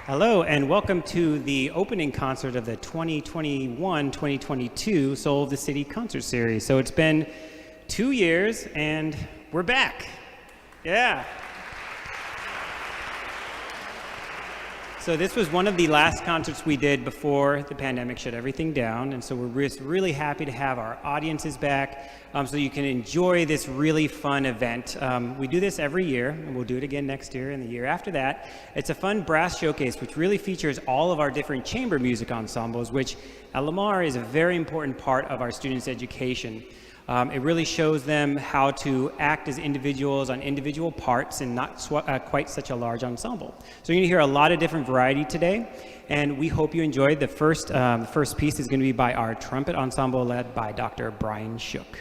Hello, and welcome to the opening concert of the 2021-2022 Soul of the City concert series. So it's been 2 years, and we're back. Yeah. So this was one of the last concerts we did before the pandemic shut everything down, and so we're just really happy to have our audiences back so you can enjoy this really fun event. We do this every year, and we'll do it again next year and the year after that. It's a fun brass showcase which really features all of our different chamber music ensembles, which at Lamar is a very important part of our students' education. It really shows them how to act as individuals on individual parts and not quite such a large ensemble. So you're going to hear a lot of different variety today, and we hope you enjoyed. The first piece is going to be by our trumpet ensemble led by Dr. Brian Shook.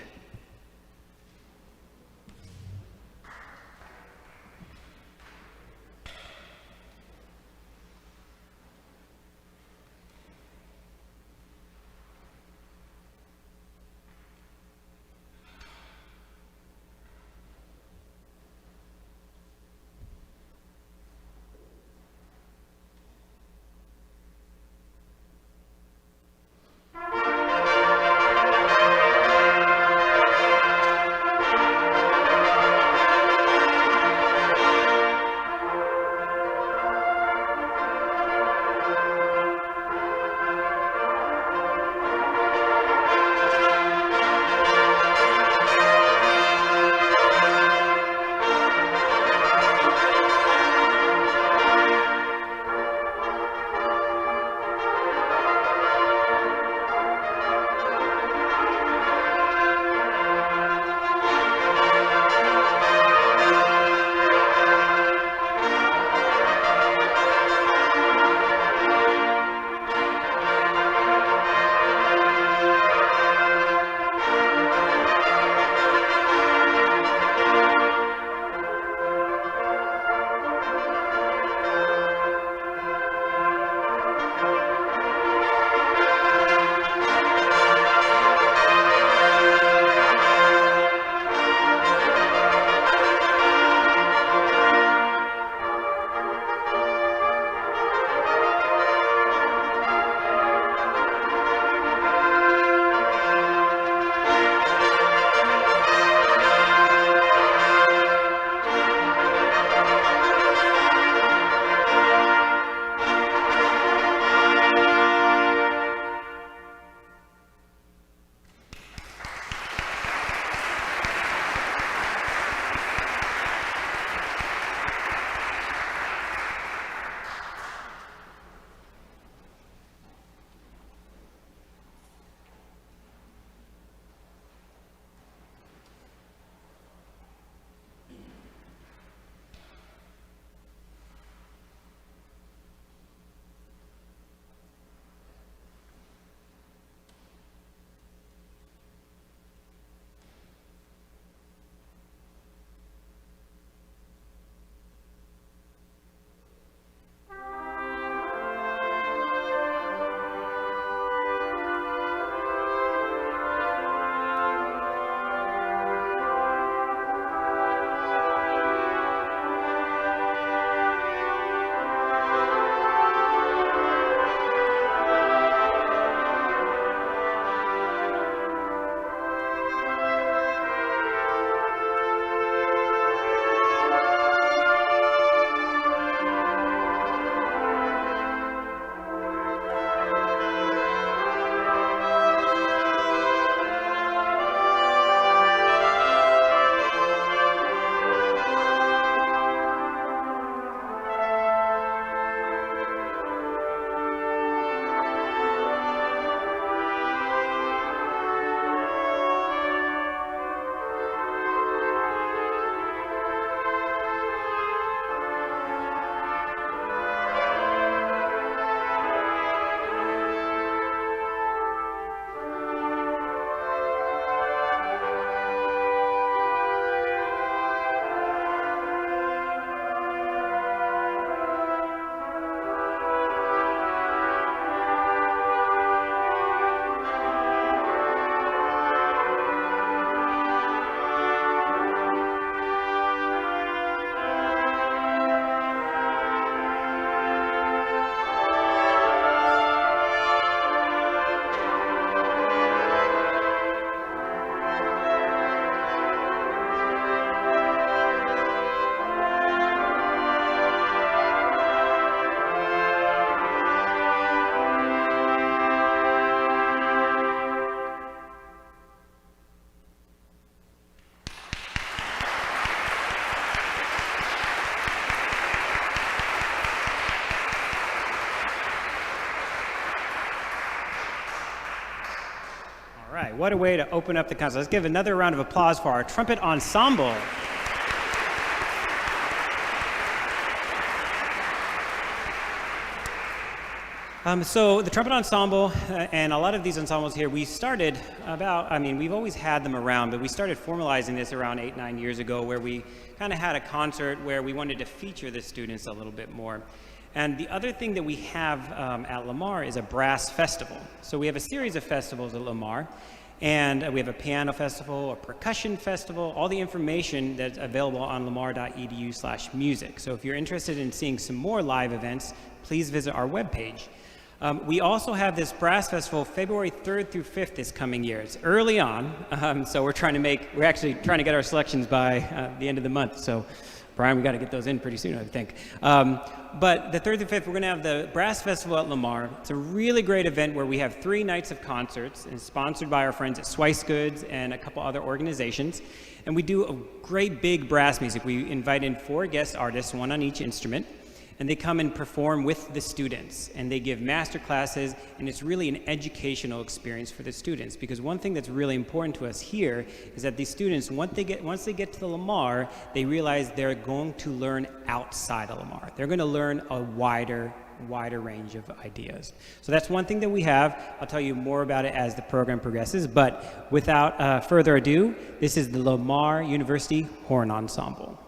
What a way to open up the concert. Let's give another round of applause for our trumpet ensemble. So the trumpet ensemble and a lot of these ensembles here, we started we've always had them around, but we started formalizing this around 8-9 years ago, where we kind of had a concert where we wanted to feature the students a little bit more. And the other thing that we have at Lamar is a brass festival. So we have a series of festivals at Lamar, and we have a piano festival, a percussion festival, all the information that's available on lamar.edu/music. So if you're interested in seeing some more live events, please visit our webpage. We also have this brass festival February 3rd through 5th this coming year. It's early on, so we're actually trying to get our selections by the end of the month. So Brian, we got to get those in pretty soon, I think. But the 3rd through 5th, we're going to have the Brass Festival at Lamar. It's a really great event where we have 3 nights of concerts, and it's sponsored by our friends at Swice Goods and a couple other organizations. And we do a great big brass music. We invite in 4 guest artists, 1 on each instrument, and they come and perform with the students, and they give master classes, and it's really an educational experience for the students, because one thing that's really important to us here is that these students, once they get to the Lamar, they realize they're going to learn outside of Lamar. They're going to learn a wider range of ideas. So that's one thing that we have. I'll tell you more about it as the program progresses, but without further ado, this is the Lamar University Horn Ensemble.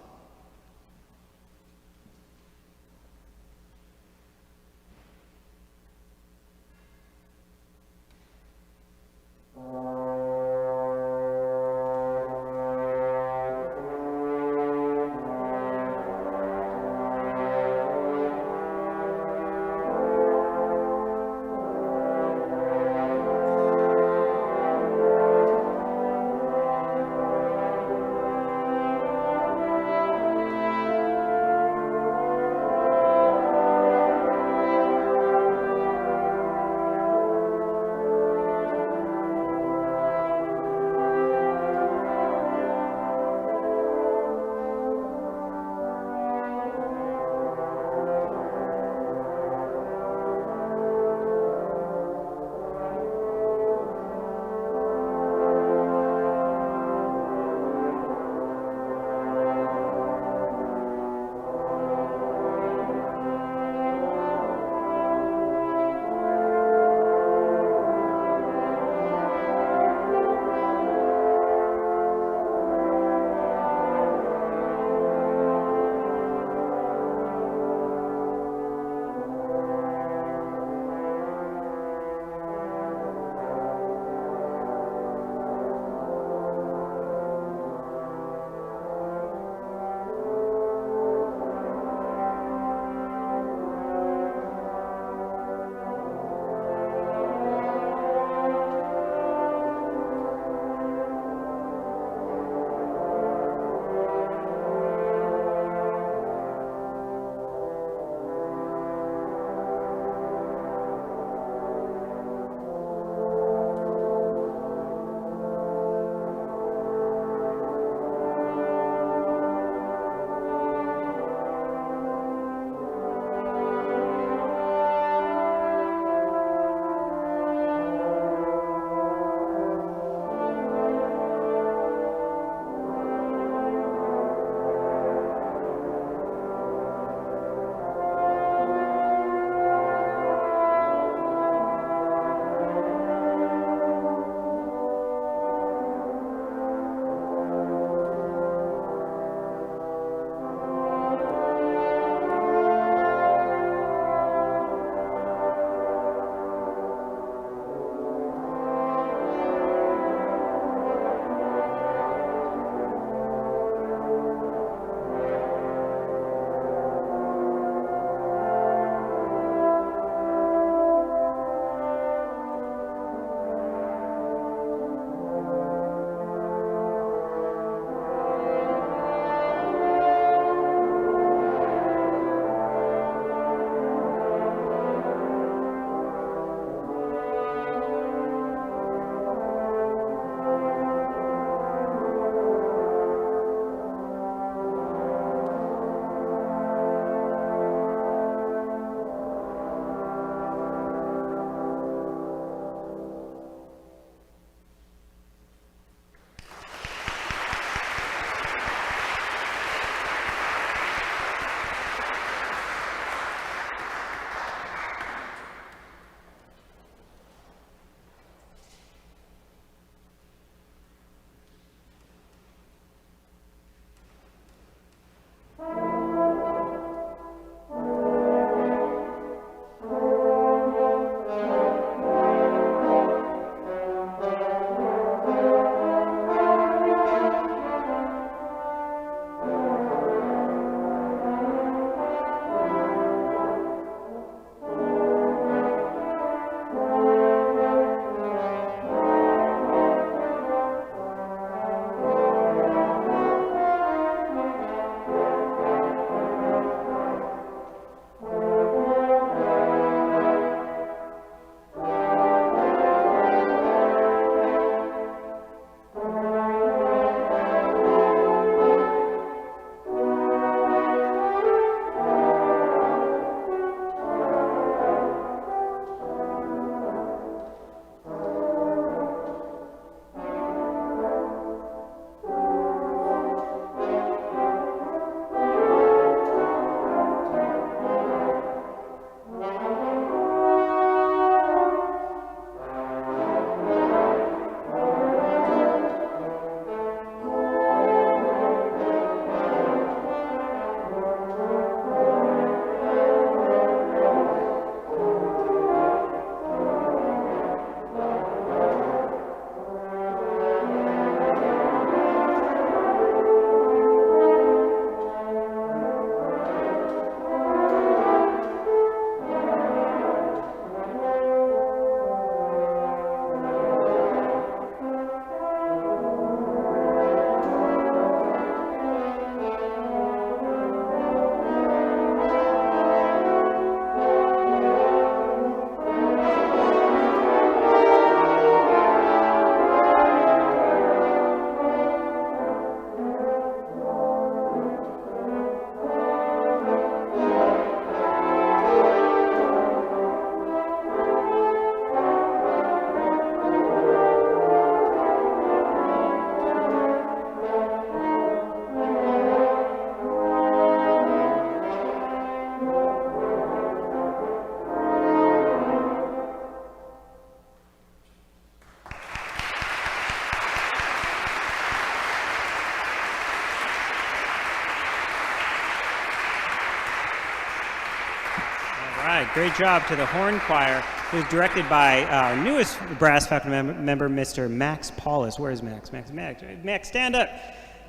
right, great job to the horn choir, who's directed by our newest brass faculty member, Mr. Max Paulus. Where's Max? Max, stand up.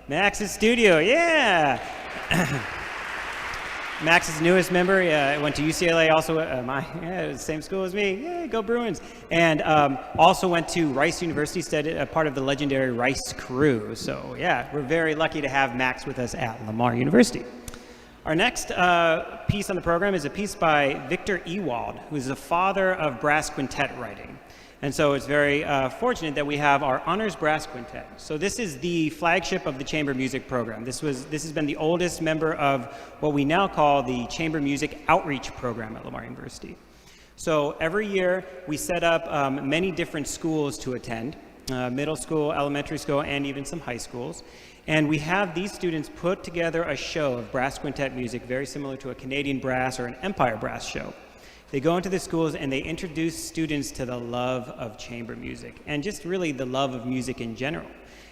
Max's studio, yeah. Max's newest member, went to UCLA, also same school as me, yeah, go Bruins. And also went to Rice University, studied a part of the legendary Rice crew. So yeah, we're very lucky to have Max with us at Lamar University. Our next piece on the program is a piece by Victor Ewald, who's the father of brass quintet writing. And so it's very fortunate that we have our honors brass quintet. So this is the flagship of the chamber music program. This has been the oldest member of what we now call the chamber music outreach program at Lamar University. So every year we set up many different schools to attend, middle school, elementary school, and even some high schools. And we have these students put together a show of brass quintet music very similar to a Canadian brass or an Empire brass show. They go into the schools and they introduce students to the love of chamber music and just really the love of music in general.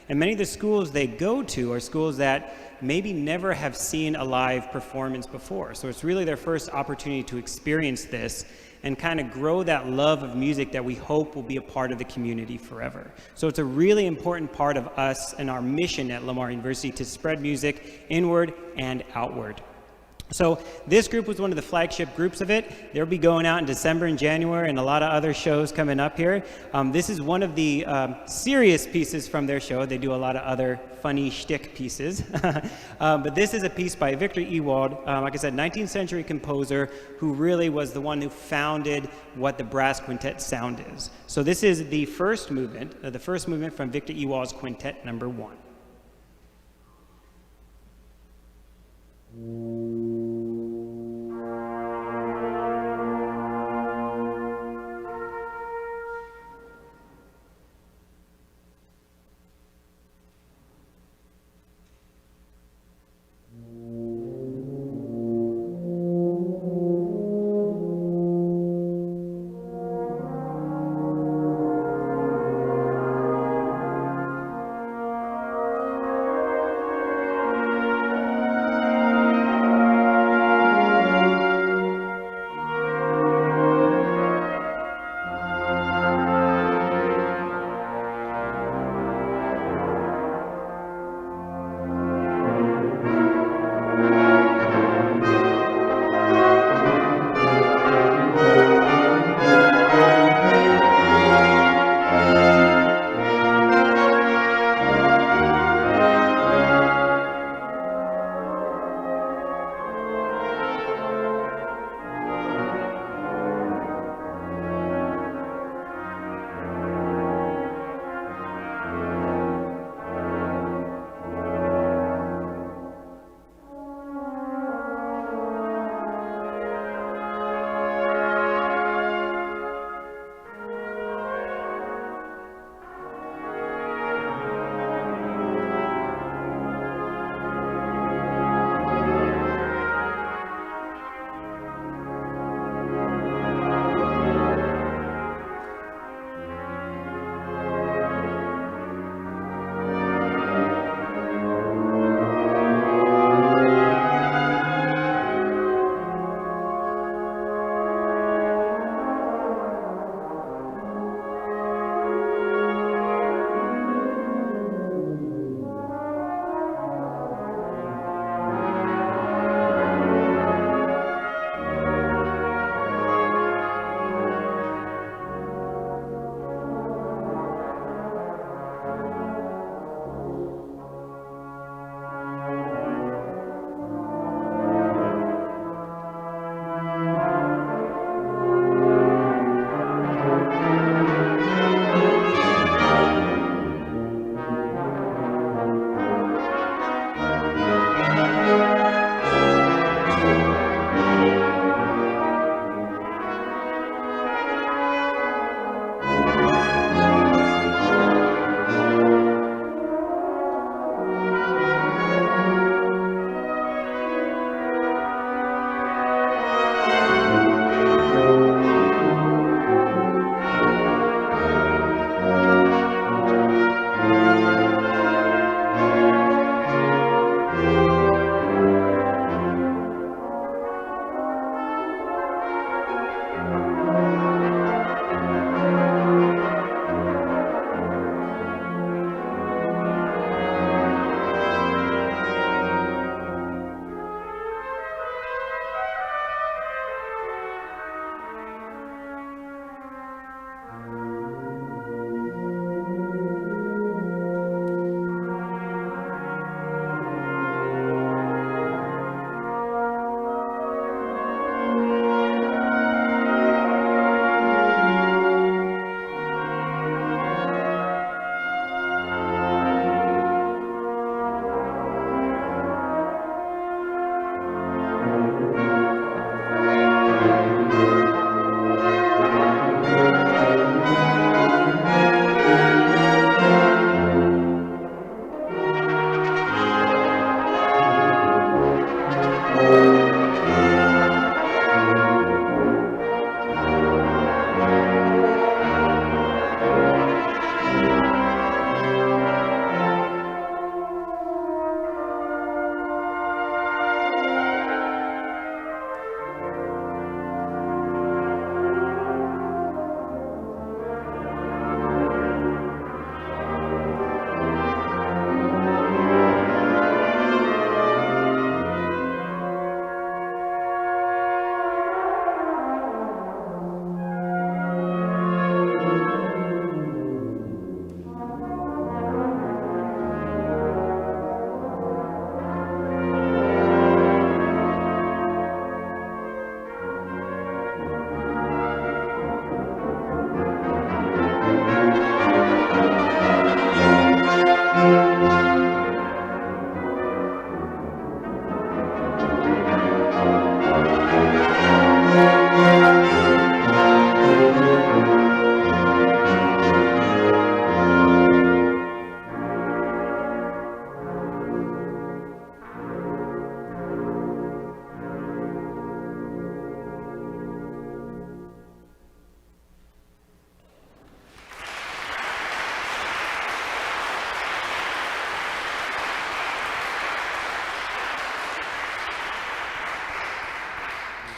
And many of the schools they go to are schools that maybe never have seen a live performance before. So it's really their first opportunity to experience this and kind of grow that love of music that we hope will be a part of the community forever. So it's a really important part of us and our mission at Lamar University to spread music inward and outward. So this group was one of the flagship groups of it. They'll be going out in December and January and a lot of other shows coming up here. This is one of the serious pieces from their show. They do a lot of other funny shtick pieces. But this is a piece by Victor Ewald, like I said, 19th century composer who really was the one who founded what the brass quintet sound is. So this is the first movement from Victor Ewald's Quintet number 1.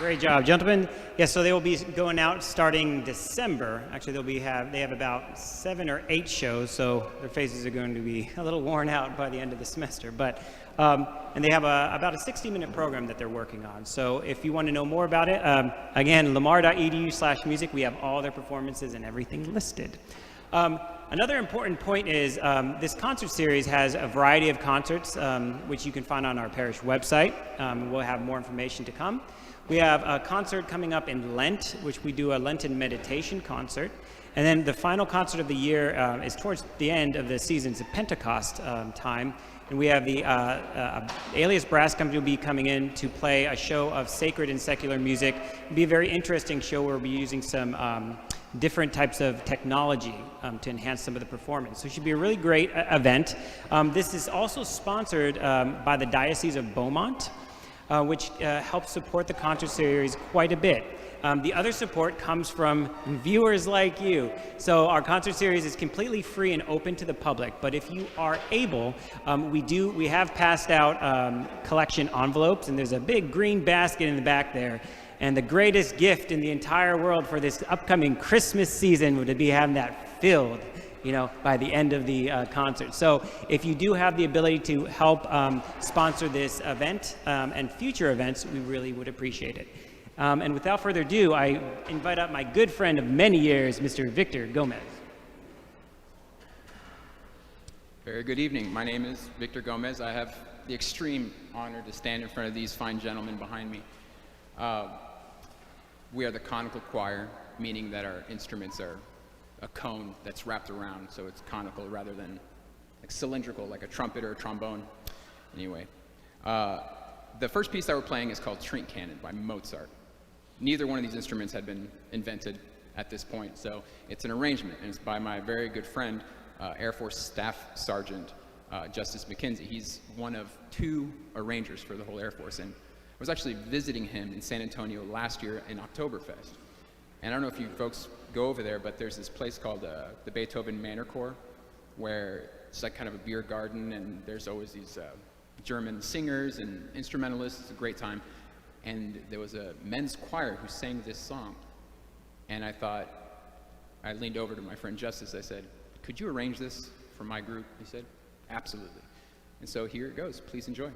Great job, gentlemen. Yes, so they will be going out starting December. Actually, they have about 7 or 8 shows, so their faces are going to be a little worn out by the end of the semester. But and they have about a 60-minute program that they're working on. So if you want to know more about it, again, lamar.edu/music. We have all their performances and everything listed. Another important point is this concert series has a variety of concerts, which you can find on our parish website. We'll have more information to come. We have a concert coming up in Lent, which we do a Lenten meditation concert. And then the final concert of the year is towards the end of the season's Pentecost time. And we have the Alias Brass Company will be coming in to play a show of sacred and secular music. It'll be a very interesting show where we'll be using some different types of technology to enhance some of the performance. So it should be a really great event. This is also sponsored by the Diocese of Beaumont, which helps support the concert series quite a bit. The other support comes from viewers like you. So our concert series is completely free and open to the public, but if you are able, we have passed out collection envelopes, and there's a big green basket in the back there. And the greatest gift in the entire world for this upcoming Christmas season would be having that filled, by the end of the concert. So if you do have the ability to help sponsor this event and future events, we really would appreciate it. And without further ado, I invite up my good friend of many years, Mr. Victor Gomez. Very good evening. My name is Victor Gomez. I have the extreme honor to stand in front of these fine gentlemen behind me. We are the conical choir, meaning that our instruments are a cone that's wrapped around, so it's conical rather than like cylindrical, like a trumpet or a trombone. Anyway, the first piece that we're playing is called Trink Cannon by Mozart. Neither one of these instruments had been invented at this point, so it's an arrangement, and it's by my very good friend, Air Force Staff Sergeant Justice McKenzie. He's one of 2 arrangers for the whole Air Force, and I was actually visiting him in San Antonio last year in Oktoberfest. And I don't know if you folks go over there, but there's this place called the Beethoven Manor Corps, where it's like kind of a beer garden, and there's always these German singers and instrumentalists. It's a great time. And there was a men's choir who sang this song. And I leaned over to my friend Justice. I said, "Could you arrange this for my group?" He said, "Absolutely." And so here it goes. Please enjoy.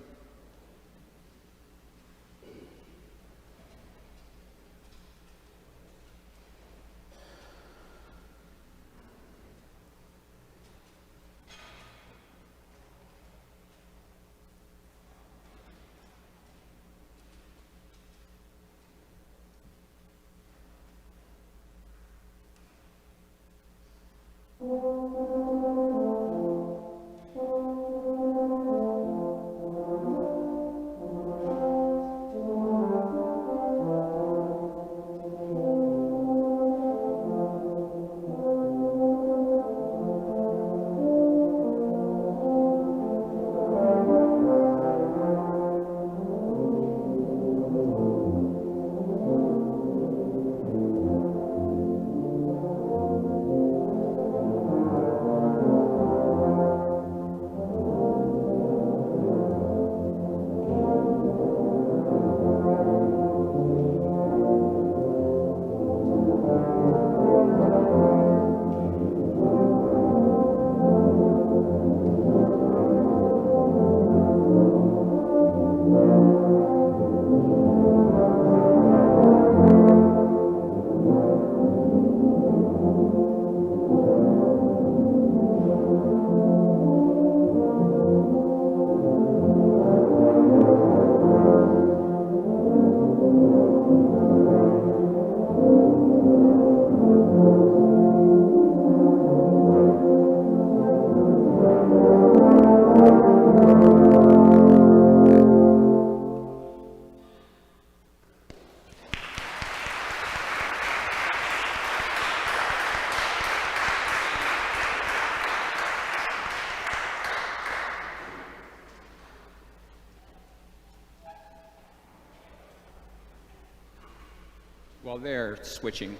While they're switching,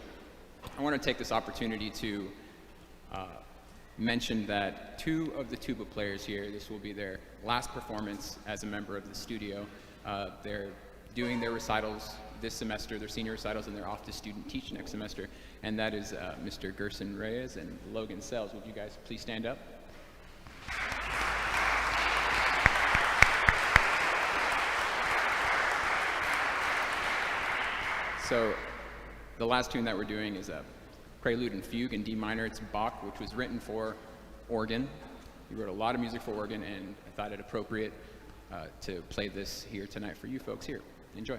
I want to take this opportunity to mention that 2 of the tuba players here, this will be their last performance as a member of the studio. They're doing their recitals this semester, their senior recitals, and they're off to student teach next semester. And that is Mr. Gerson Reyes and Logan Sells. Would you guys please stand up? So the last tune that we're doing is a Prelude and Fugue in D minor. It's Bach, which was written for organ. He wrote a lot of music for organ, and I thought it appropriate to play this here tonight for you folks here. Enjoy.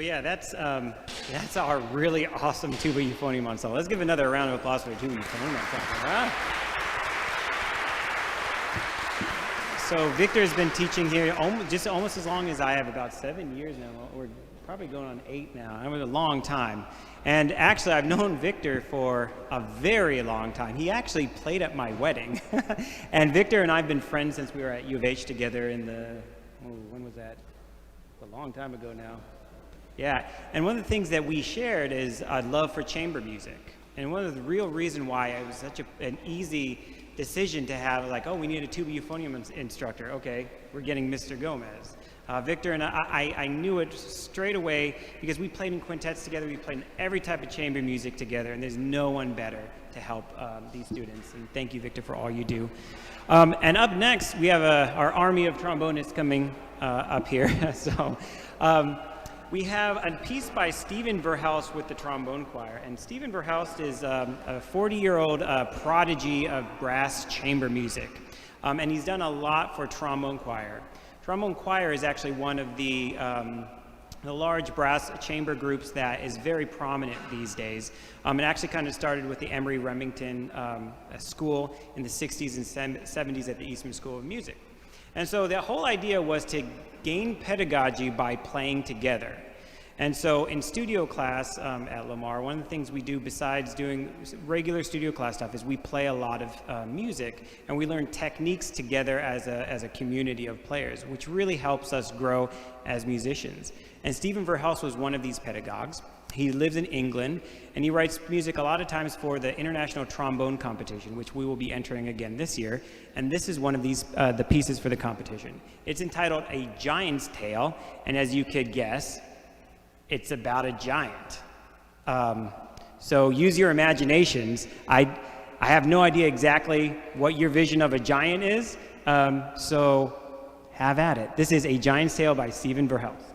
yeah, that's our really awesome tuba euphonium ensemble. Let's give another round of applause for the tuba euphonium ensemble. Huh? So Victor's been teaching here almost as long as I have, about 7 years now. We're probably going on 8 now. It was a long time. And actually, I've known Victor for a very long time. He actually played at my wedding. And Victor and I have been friends since we were at U of H together in when was that? A long time ago now. Yeah, and one of the things that we shared is a love for chamber music. And one of the real reason why it was such an easy decision to have, like, oh, we need a tuba euphonium instructor. Okay, we're getting Mr. Gomez. Victor and I knew it straight away because we played in quintets together. We played in every type of chamber music together, and there's no one better to help these students. And thank you, Victor, for all you do. And up next, we have our army of trombonists coming up here. So we have a piece by Stephen Verhelst with the trombone choir. And Stephen Verhelst is a 40-year-old prodigy of brass chamber music. And he's done a lot for trombone choir. Trombone choir is actually one of the large brass chamber groups that is very prominent these days. It actually kind of started with the Emory Remington School in the 60s and 70s at the Eastman School of Music. And so the whole idea was to gain pedagogy by playing together. And so in studio class at Lamar, one of the things we do besides doing regular studio class stuff is we play a lot of music, and we learn techniques together as a community of players, which really helps us grow as musicians. And Stephen Verhelst was one of these pedagogues. He lives in England, and he writes music a lot of times for the International Trombone Competition, which we will be entering again this year. And this is one of these the pieces for the competition. It's entitled A Giant's Tale, and as you could guess, it's about a giant. So use your imaginations. I have no idea exactly what your vision of a giant is, so have at it. This is A Giant's Tale by Stephen Verhelst.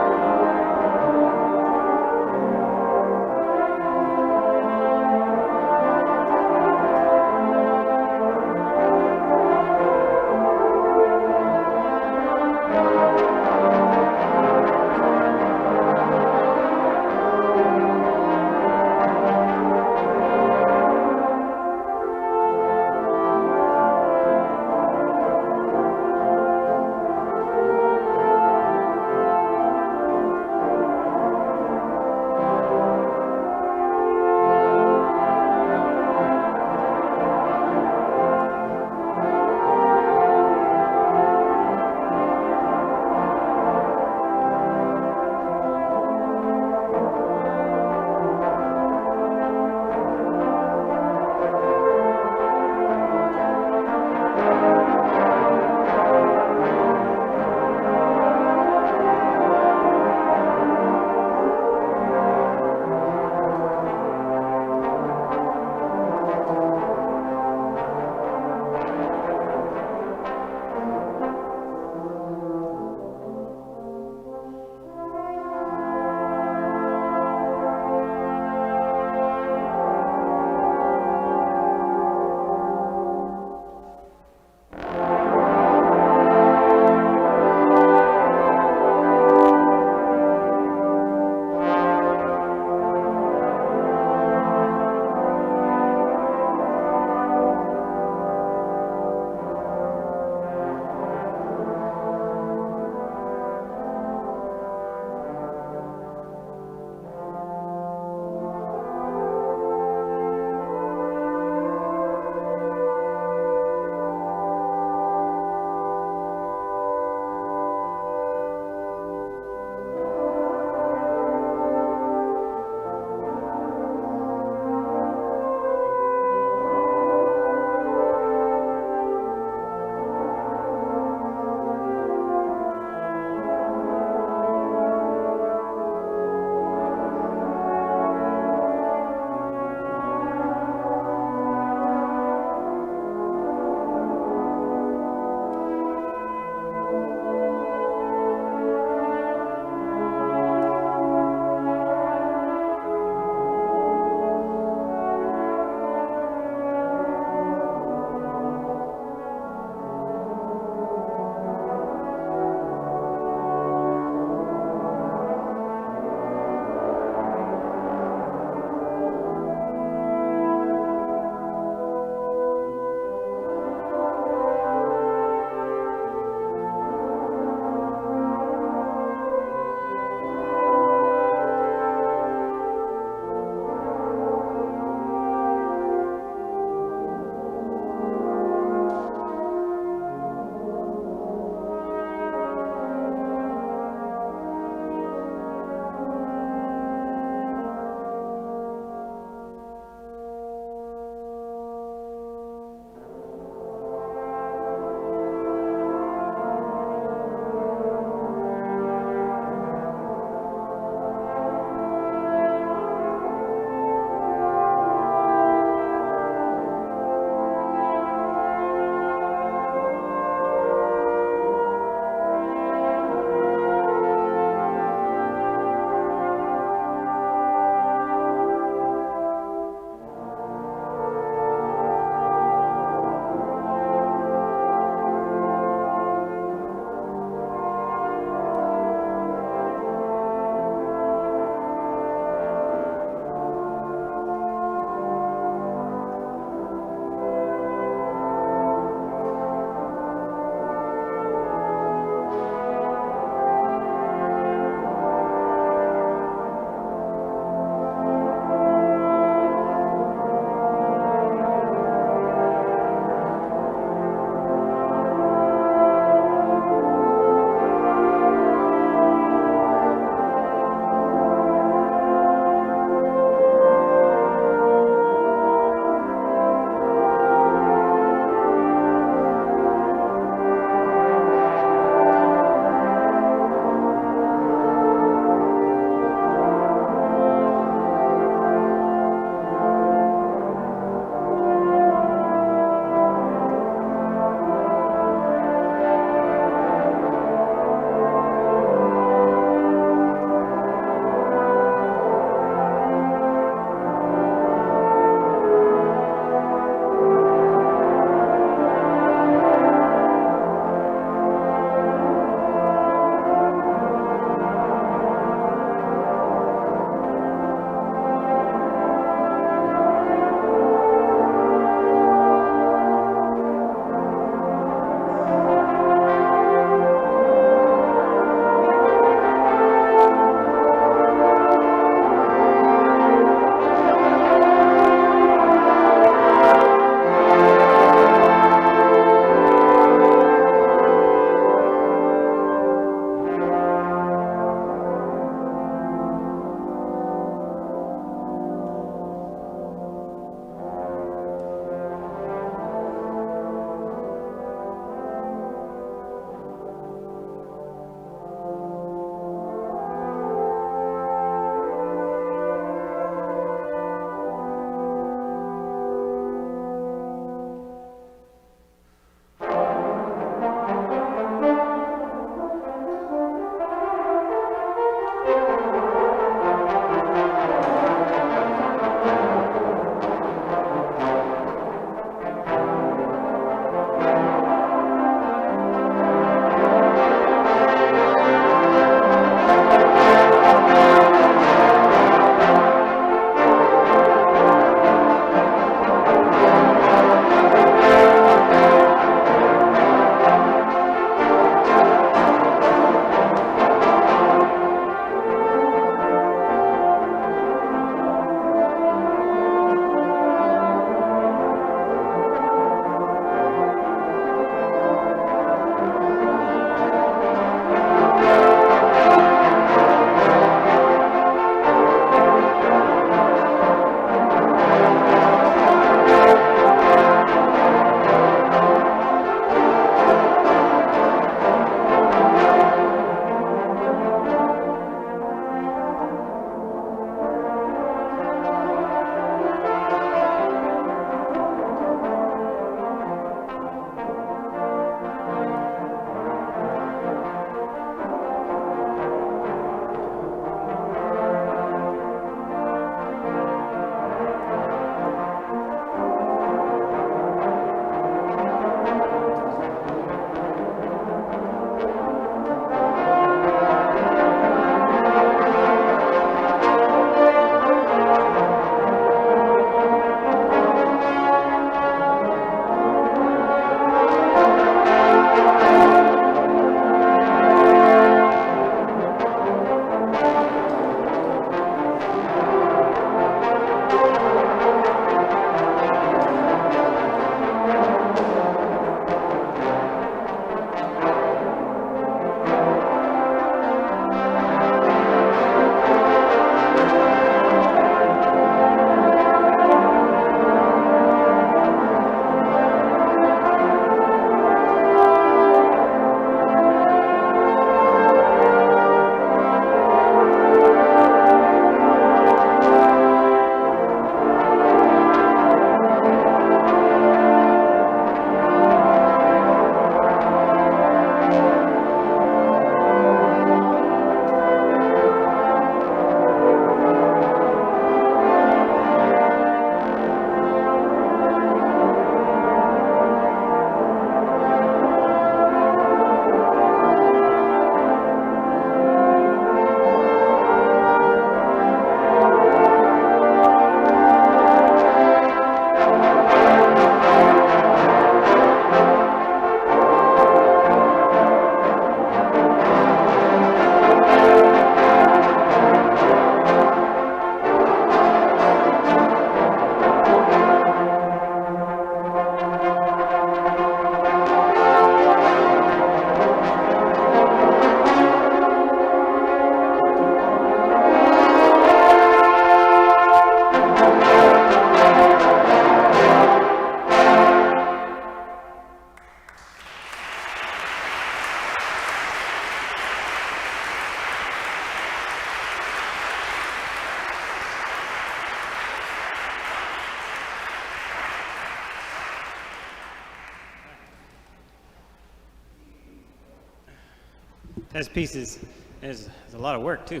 As pieces is a lot of work too.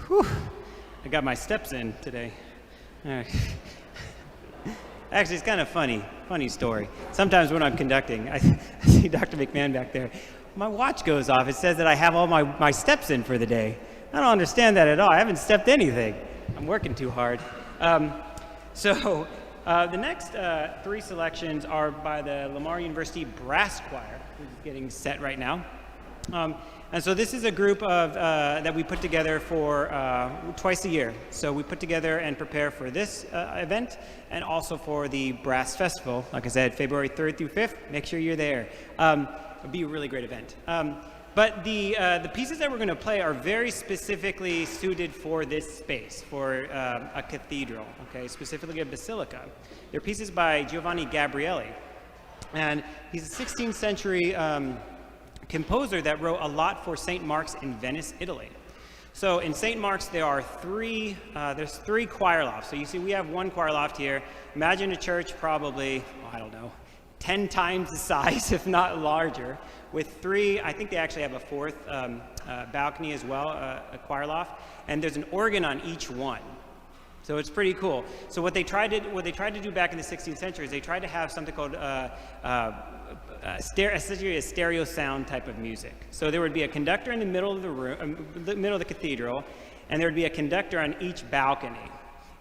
Whew. I got my steps in today. All right. Actually, it's kind of funny story. Sometimes when I'm conducting, I see Dr. McMahon back there. My watch goes off. It says that I have all my steps in for the day. I don't understand that at all. I haven't stepped anything. I'm working too hard. So the next three selections are by the Lamar University Brass Choir, which is getting set right now. And so this is a group of that we put together for twice a year. So we put together and prepare for this event and also for the Brass Festival. Like I said, February 3rd through 5th. Make sure you're there. It'll be a really great event. But the pieces that we're going to play are very specifically suited for this space, for a cathedral, okay, specifically a basilica. They're pieces by Giovanni Gabrieli. And he's a 16th century composer that wrote a lot for St. Mark's in Venice, Italy. So in St. Mark's, there's three choir lofts. So you see we have one choir loft here. Imagine a church probably, I don't know, 10 times the size, if not larger, with three, I think they actually have a fourth balcony as well, a choir loft, and there's an organ on each one. So it's pretty cool. So what they tried to do back in the 16th century is they tried to have something called essentially a stereo sound type of music. So there would be a conductor in the middle of the room, the middle of the cathedral, and there would be a conductor on each balcony.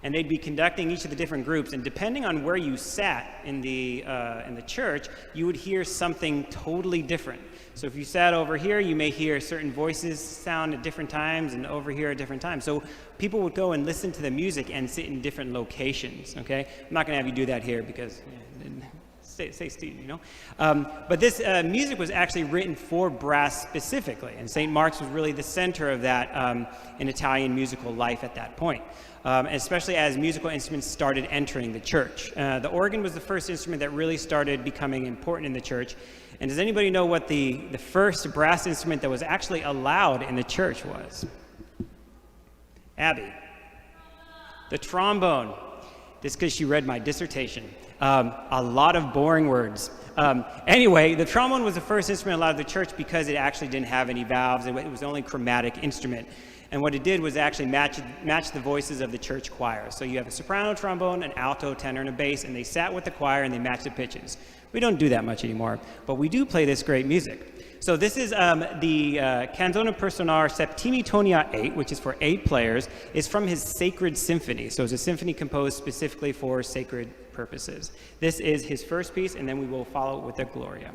And they'd be conducting each of the different groups, and depending on where you sat in the church, you would hear something totally different. So if you sat over here, you may hear certain voices sound at different times, and over here at different times. So people would go and listen to the music and sit in different locations, okay? I'm not gonna have you do that here because, stay still, you know? But this music was actually written for brass specifically, and St. Mark's was really the center of that in Italian musical life at that point. Especially as musical instruments started entering the church. The organ was the first instrument that really started becoming important in the church. And does anybody know what the first brass instrument that was actually allowed in the church was? Abby. The trombone. This is because she read my dissertation. A lot of boring words. Anyway, the trombone was the first instrument allowed in the church because it actually didn't have any valves. It was the only chromatic instrument. And what it did was actually match the voices of the church choir. So you have a soprano trombone, an alto, tenor, and a bass, and they sat with the choir and they matched the pitches. We don't do that much anymore, but we do play this great music. So this is the Canzone per Suonare Septimi Toni a 8, which is for 8 players. It's from his Sacred Symphony. So it's a symphony composed specifically for sacred purposes. This is his first piece, and then we will follow with the Gloria.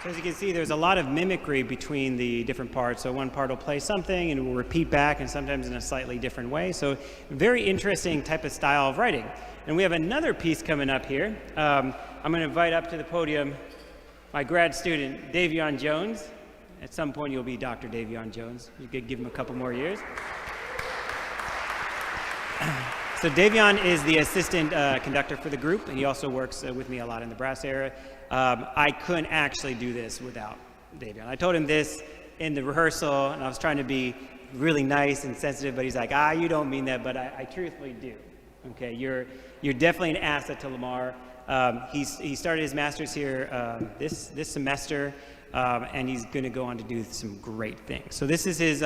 So as you can see, there's a lot of mimicry between the different parts. So one part will play something and it will repeat back, and sometimes in a slightly different way. So very interesting type of style of writing. And we have another piece coming up here. I'm going to invite up to the podium my grad student, Davion Jones. At some point, you'll be Dr. Davion Jones. You could give him a couple more years. So Davion is the assistant conductor for the group, and he also works with me a lot in the brass area. I couldn't actually do this without Davion. I told him this in the rehearsal, and I was trying to be really nice and sensitive, but he's like, you don't mean that, but I truthfully do. Okay, you're definitely an asset to Lamar. He started his master's here this semester, and he's going to go on to do some great things. So this is his.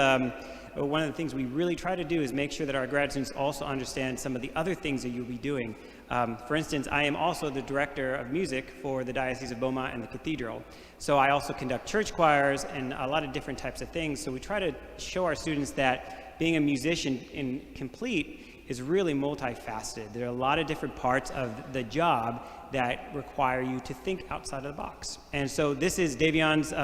One of the things we really try to do is make sure that our grad students also understand some of the other things that you'll be doing. For instance, I am also the director of music for the Diocese of Beaumont and the Cathedral. So I also conduct church choirs and a lot of different types of things. So we try to show our students that being a musician in complete is really multifaceted. There are a lot of different parts of the job that require you to think outside of the box. And so this is Davion's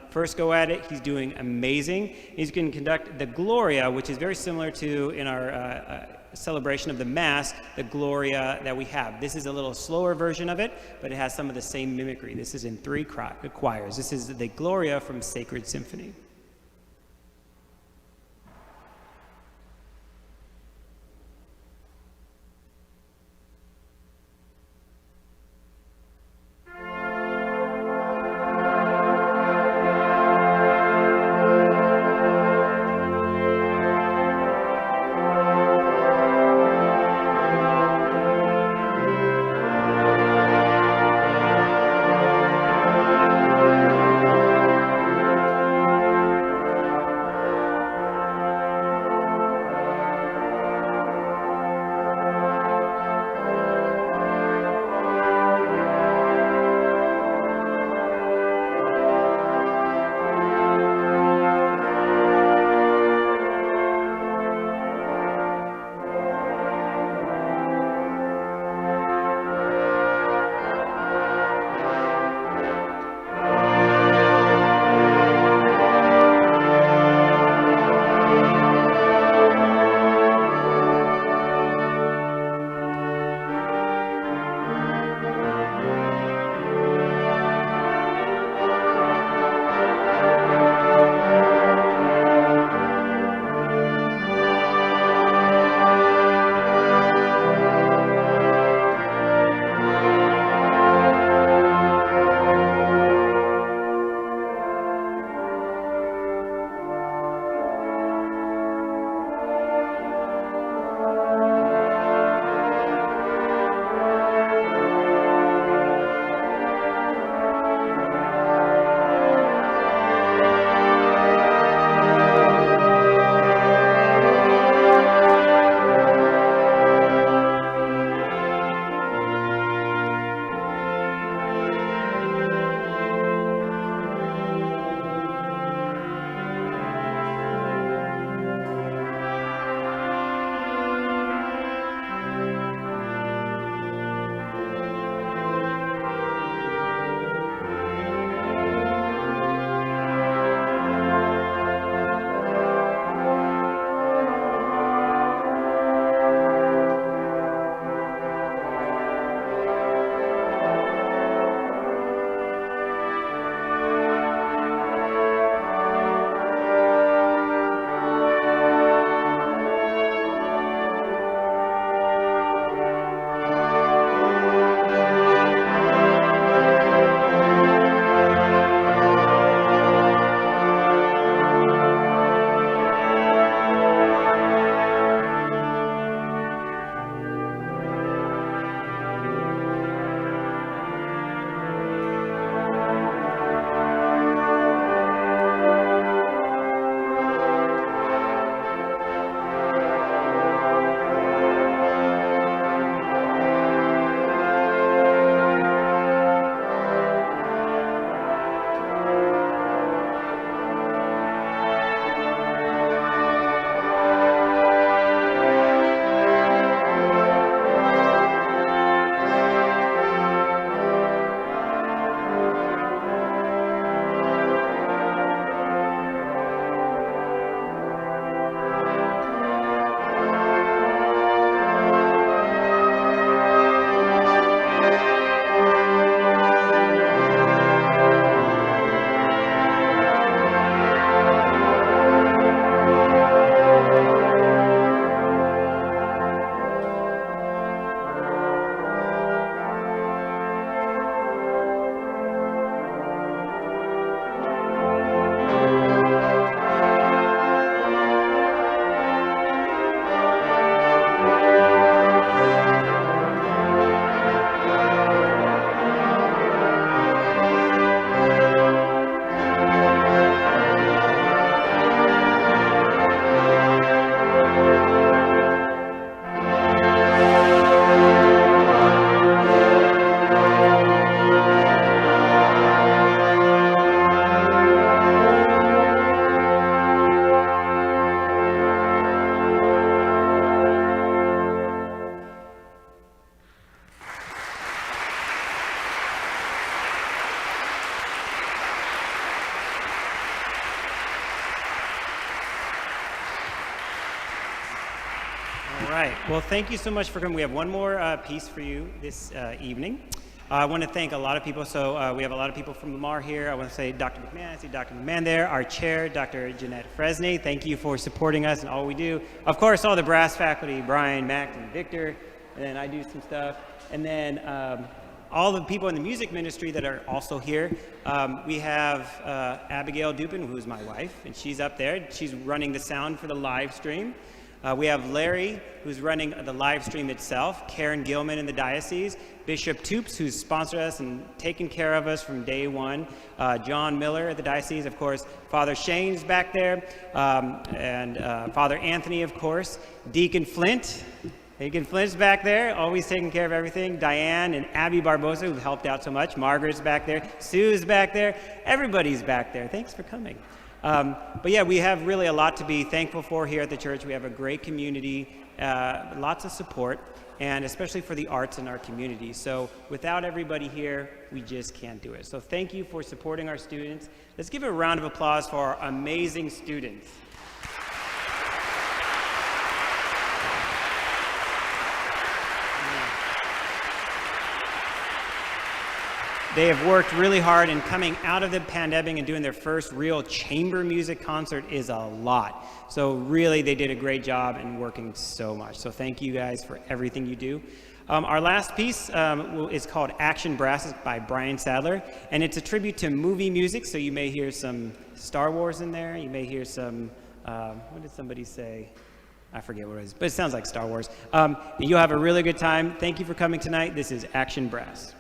first go at it. He's doing amazing. He's going to conduct the Gloria, which is very similar to, in our celebration of the Mass, the Gloria that we have. This is a little slower version of it, but it has some of the same mimicry. This is in 3 choirs. This is the Gloria from Sacred Symphony. right. Well, thank you so much for coming. We have one more piece for you this evening. I want to thank a lot of people. So we have a lot of people from Lamar here. I want to say Dr. McMahon. I see Dr. McMahon there. Our chair, Dr. Jeanette Fresney. Thank you for supporting us and all we do. Of course, all the brass faculty, Brian, Max, and Victor. And then I do some stuff. And then all the people in the music ministry that are also here. We have Abigail Dupin, who's my wife, and she's up there. She's running the sound for the live stream. We have Larry, who's running the live stream itself, Karen Gilman in the diocese, Bishop Toops, who's sponsored us and taken care of us from day one, John Miller at the diocese, of course, Father Shane's back there, and Father Anthony, of course, Deacon Flint. Deacon Flint's back there, always taking care of everything. Diane and Abby Barbosa, who've helped out so much. Margaret's back there. Sue's back there. Everybody's back there. Thanks for coming. But yeah, we have really a lot to be thankful for here at the church. We have a great community, lots of support, and especially for the arts in our community. So without everybody here, we just can't do it. So thank you for supporting our students. Let's give a round of applause for our amazing students. They have worked really hard, and coming out of the pandemic and doing their first real chamber music concert is a lot. So really, they did a great job and working so much. So thank you guys for everything you do. Our last piece is called Action Brass by Brian Sadler, and it's a tribute to movie music. So you may hear some Star Wars in there. You may hear some, what did somebody say? I forget what it is, but it sounds like Star Wars. You'll have a really good time. Thank you for coming tonight. This is Action Brass.